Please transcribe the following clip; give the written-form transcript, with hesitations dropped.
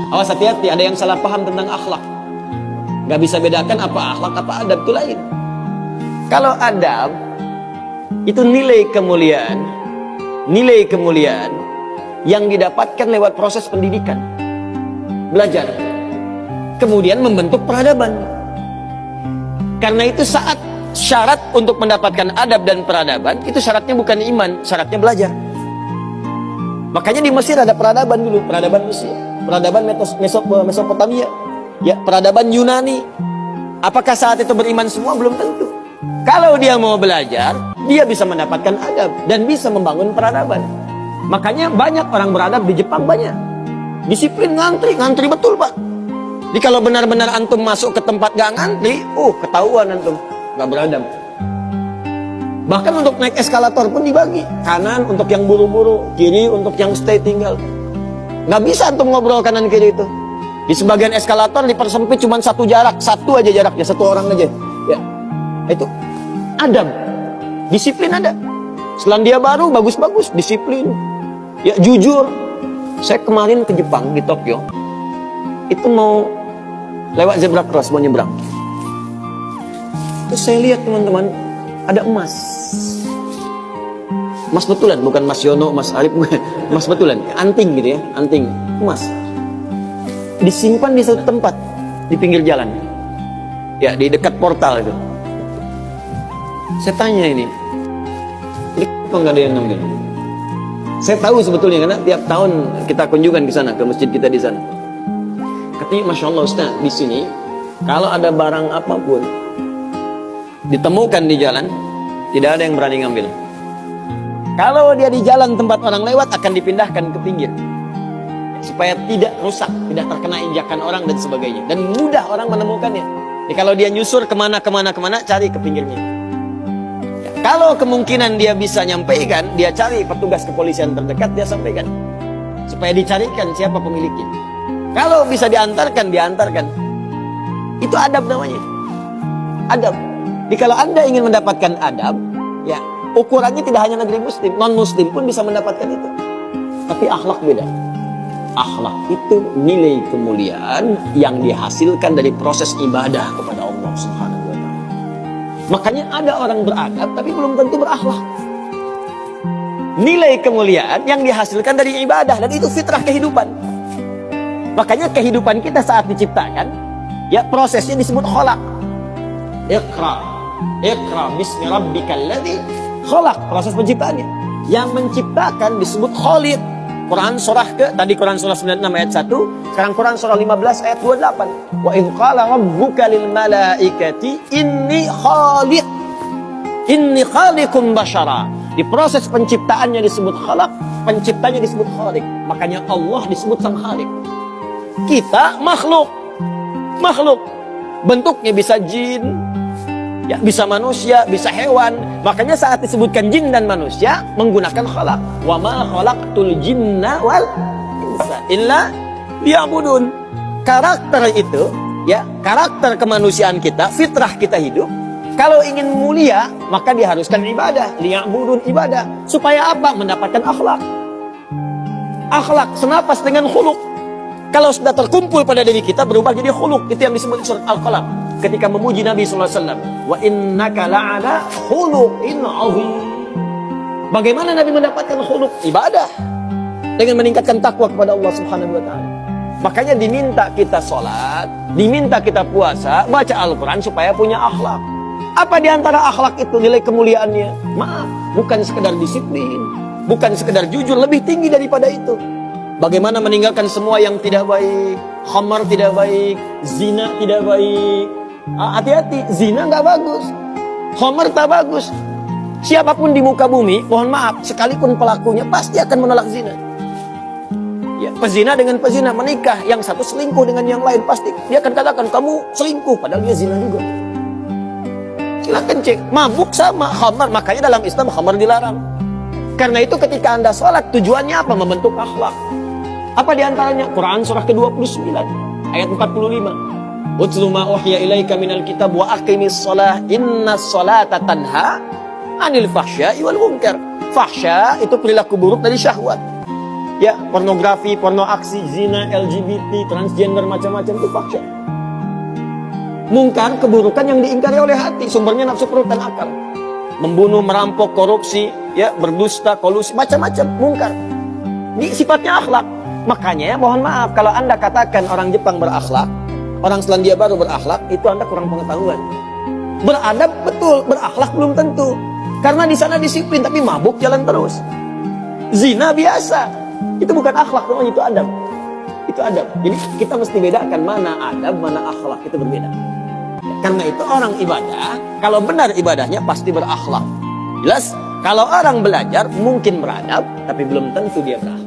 Awas, hati-hati, ada yang salah paham tentang akhlak. Gak bisa bedakan apa akhlak, apa adab, itu lain. Kalau adab itu nilai kemuliaan yang didapatkan lewat proses pendidikan, belajar, kemudian membentuk peradaban. Karena itu saat syarat untuk mendapatkan adab dan peradaban, itu syaratnya bukan iman, syaratnya belajar. Makanya di Mesir ada peradaban dulu, peradaban Mesir, peradaban Mesopotamia, ya, peradaban Yunani. Apakah saat itu beriman semua? Belum tentu. Kalau dia mau belajar, dia bisa mendapatkan adab dan bisa membangun peradaban. Makanya banyak orang beradab di Jepang, banyak. Disiplin, ngantri betul, Pak. Jadi kalau benar-benar antum masuk ke tempat gak ngantri, ketahuan antum gak beradab. Bahkan untuk naik eskalator pun dibagi. Kanan untuk yang buru-buru, kiri untuk yang stay tinggal. Gak bisa antum ngobrol kanan kiri itu. Di sebagian eskalator dipersempit cuma satu aja jaraknya, satu orang aja. Ya, itu adab, disiplin ada. Selandia Baru bagus-bagus, disiplin, ya, jujur. Saya kemarin ke Jepang, di Tokyo, itu mau lewat zebra cross, mau nyebrang. Terus saya lihat, teman-teman, ada emas betulan, bukan Mas Yono, Mas Arif, emas betulan, anting gitu ya, anting emas, disimpan di satu tempat di pinggir jalan, ya, di dekat portal itu. Saya tanya ini kok nggak ada yang ngambil? Saya tahu sebetulnya, karena tiap tahun kita kunjungan ke sana, ke masjid kita di sana. Katanya, Masya Allah Ustaz, di sini kalau ada barang apapun ditemukan di jalan, tidak ada yang berani ngambil. Kalau dia di jalan tempat orang lewat, akan dipindahkan ke pinggir, supaya tidak rusak, tidak terkena injakan orang dan sebagainya, dan mudah orang menemukannya. Jadi kalau dia nyusur kemana, cari ke pinggirnya. Ya, kalau kemungkinan dia bisa nyampaikan, dia cari petugas kepolisian terdekat, dia sampaikan, supaya dicarikan siapa pemiliknya. Kalau bisa diantarkan, diantarkan. Itu adab namanya, adab. Jadi kalau Anda ingin mendapatkan adab, ya, ukurannya tidak hanya negeri muslim, non-muslim pun bisa mendapatkan itu. Tapi akhlak beda. Akhlak itu nilai kemuliaan yang dihasilkan dari proses ibadah kepada Allah Subhanahu wa Ta'ala. Makanya ada orang beradab tapi belum tentu berakhlak. Nilai kemuliaan yang dihasilkan dari ibadah, dan itu fitrah kehidupan. Makanya kehidupan kita saat diciptakan, ya, prosesnya disebut khalaq. Iqra bismi rabbikal ladzi khalaq, proses penciptaannya. Yang menciptakan disebut Khaliq. Quran surah Quran surah 96 ayat 1, sekarang Quran surah 15 ayat 28. Wa idz qala rabbuka lil malaikati inni khaliqun basyara. Di proses penciptaannya disebut khalaq, penciptanya disebut Khaliq. Makanya Allah disebut sang Khaliq. Kita makhluk. Bentuknya bisa jin, ya, bisa manusia, bisa hewan. Makanya saat disebutkan jin dan manusia menggunakan khalaq. Wa ma khalaqtul jinna wal insa illa liya'budun. Karakter itu, ya, karakter kemanusiaan kita, fitrah kita hidup. Kalau ingin mulia, maka diharuskan ibadah, liya'budun, ibadah. Supaya apa? Mendapatkan akhlak. Akhlak senapas dengan khuluq. Kalau sudah terkumpul pada diri kita, berubah jadi khuluq. Itu yang disebut surat Al-Qalam ketika memuji Nabi SAW. Wa innaka la'ala khuluqin 'azim. Bagaimana Nabi mendapatkan khuluq? Ibadah, dengan meningkatkan takwa kepada Allah Subhanahu wa Ta'ala. Makanya diminta kita sholat, diminta kita puasa, baca Al-Quran supaya punya akhlak. Apa diantara akhlak itu nilai kemuliaannya? Maaf, bukan sekedar disiplin, bukan sekedar jujur, lebih tinggi daripada itu. Bagaimana meninggalkan semua yang tidak baik, khamar tidak baik, zina tidak baik. Hati-hati, zina nggak bagus, khamar tak bagus. Siapapun di muka bumi, mohon maaf, sekalipun pelakunya pasti akan menolak zina. Ya, pezina dengan pezina menikah, yang satu selingkuh dengan yang lain, pasti dia akan katakan kamu selingkuh, padahal dia zina juga. Silakan cek, mabuk sama khamar, makanya dalam Islam khamar dilarang. Karena itu ketika Anda sholat, tujuannya apa? Membentuk akhlak. Apa diantaranya? Quran surah ke-29 ayat 45. Utlu ma uhiya ilaika minal kitab wa aqimis shalah innas sholata tanha anil fahsya'i wal munkar. Fahsya itu perilaku buruk dari syahwat. ya pornografi, porno aksi, zina, LGBT, transgender, macam-macam itu fahsyah. Mungkar, keburukan yang diingkari oleh hati, sumbernya nafsu perut dan akal. Membunuh, merampok, korupsi, ya berdusta, kolusi, macam-macam mungkar. Ini sifatnya akhlak. Makanya mohon maaf kalau Anda katakan orang Jepang berakhlak, orang Selandia Baru berakhlak, itu Anda kurang pengetahuan. Beradab betul, berakhlak belum tentu. Karena di sana disiplin tapi mabuk jalan terus. Zina biasa. Itu bukan akhlak, namanya itu adab. Itu adab. Jadi kita mesti bedakan mana adab, mana akhlak, itu berbeda. Karena itu orang ibadah, kalau benar ibadahnya pasti berakhlak. Jelas? Kalau orang belajar mungkin beradab, tapi belum tentu dia berakhlak.